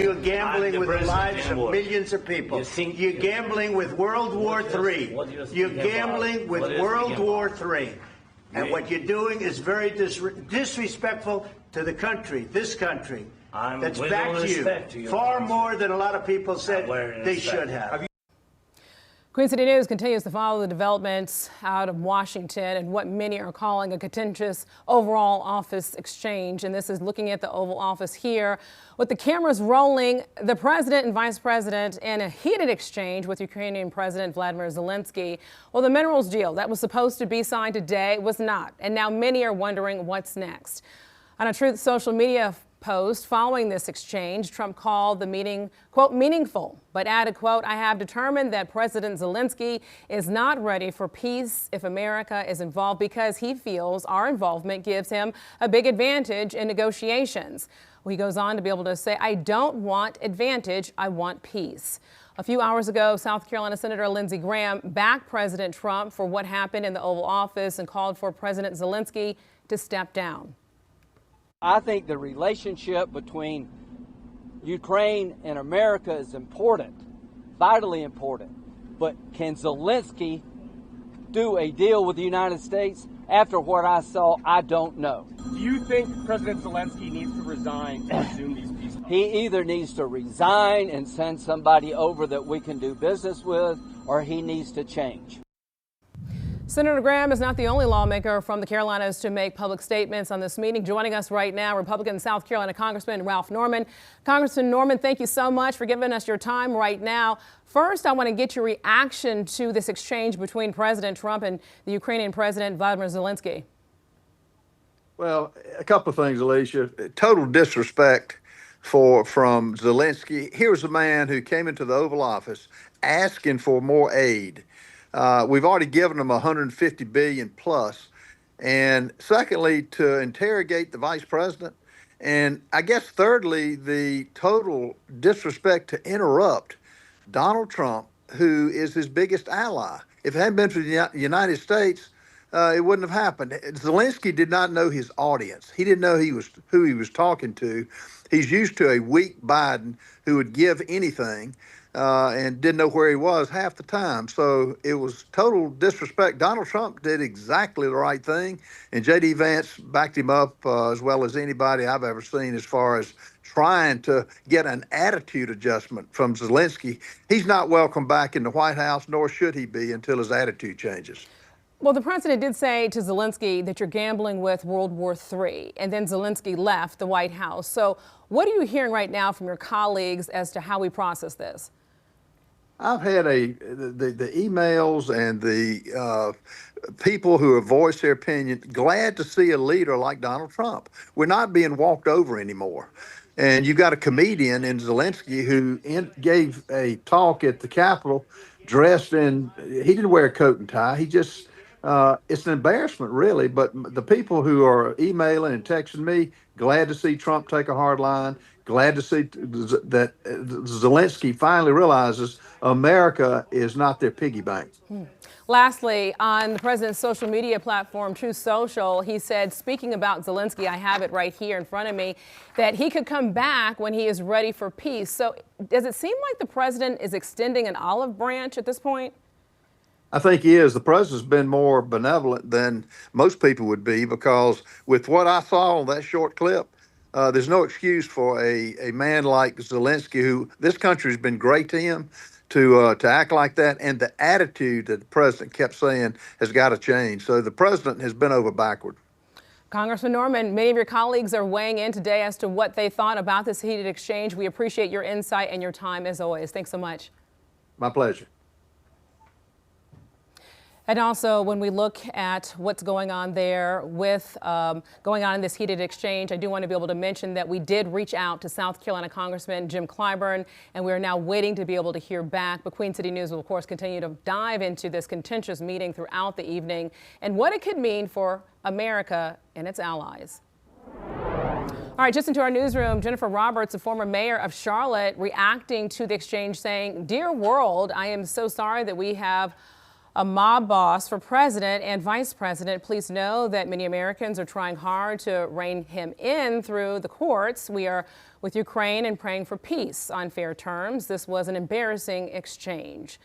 You're gambling with the lives of millions of people. You're gambling with World War III. You're gambling with World War III. And what you're doing is very disrespectful to the country, this country, that's backed you far more than a lot of people said they should have. Queen City News continues to follow the developments out of Washington and what many are calling a contentious overall office exchange. And this is looking at the Oval Office here with the cameras rolling. The president and vice president in a heated exchange with Ukrainian President Vladimir Zelenskyy. Well, the minerals deal that was supposed to be signed today was not. And now many are wondering what's next. On a Truth social media post following this exchange, Trump called the meeting, quote, meaningful, but added, quote, I have determined that President Zelenskyy is not ready for peace if America is involved because he feels our involvement gives him a big advantage in negotiations. Well, he goes on to be able to say, I don't want advantage, I want peace. A few hours ago, South Carolina Senator Lindsey Graham backed President Trump for what happened in the Oval Office and called for President Zelenskyy to step down. I think the relationship between Ukraine and America is important, vitally important. But can Zelenskyy do a deal with the United States? After what I saw, I don't know. Do you think President Zelenskyy needs to resign to resume these peace talks? He either needs to resign and send somebody over that we can do business with, or he needs to change. Senator Graham is not the only lawmaker from the Carolinas to make public statements on this meeting. Joining us right now, Republican South Carolina Congressman Ralph Norman. Congressman Norman, thank you so much for giving us your time right now. First, I want to get your reaction to this exchange between President Trump and the Ukrainian President Vladimir Zelenskyy. Well, a couple of things, Alicia. Total disrespect from Zelenskyy. Here's a man who came into the Oval Office asking for more aid. We've already given them $150 billion plus. And secondly, to interrogate the vice president. And I guess thirdly, the total disrespect to interrupt Donald Trump, who is his biggest ally. If it hadn't been for the United States, it wouldn't have happened. Zelenskyy did not know his audience. He didn't know who he was talking to. He's used to a weak Biden who would give anything. And didn't know where he was half the time. So it was total disrespect. Donald Trump did exactly the right thing, and J.D. Vance backed him up as well as anybody I've ever seen as far as trying to get an attitude adjustment from Zelenskyy. He's not welcome back in the White House, nor should he be until his attitude changes. Well, the president did say to Zelenskyy that you're gambling with World War III, and then Zelenskyy left the White House. So what are you hearing right now from your colleagues as to how we process this? I've had the emails and the people who have voiced their opinion, glad to see a leader like Donald Trump. We're not being walked over anymore. And you've got a comedian in Zelenskyy who gave a talk at the Capitol dressed in, he didn't wear a coat and tie. He just, it's an embarrassment, really. But the people who are emailing and texting me, glad to see Trump take a hard line. Glad to see that Zelenskyy finally realizes America is not their piggy bank. Lastly, on the president's social media platform, Truth Social, he said, speaking about Zelenskyy, I have it right here in front of me, that he could come back when he is ready for peace. So does it seem like the president is extending an olive branch at this point? I think he is. The president's been more benevolent than most people would be, because with what I saw on that short clip, there's no excuse for a man like Zelenskyy, who this country has been great to him, to act like that. And the attitude that the president kept saying has got to change. So the president has been over backward. Congressman Norman, many of your colleagues are weighing in today as to what they thought about this heated exchange. We appreciate your insight and your time as always. Thanks so much. My pleasure. And also, when we look at what's going on there with going on in this heated exchange, I do want to be able to mention that we did reach out to South Carolina Congressman Jim Clyburn, and we are now waiting to be able to hear back. But Queen City News will, of course, continue to dive into this contentious meeting throughout the evening and what it could mean for America and its allies. All right, just into our newsroom, Jennifer Roberts, a former mayor of Charlotte, reacting to the exchange, saying, "Dear world, I am so sorry that we have a mob boss for president and vice president. Please know that many Americans are trying hard to rein him in through the courts. We are with Ukraine and praying for peace on fair terms. This was an embarrassing exchange.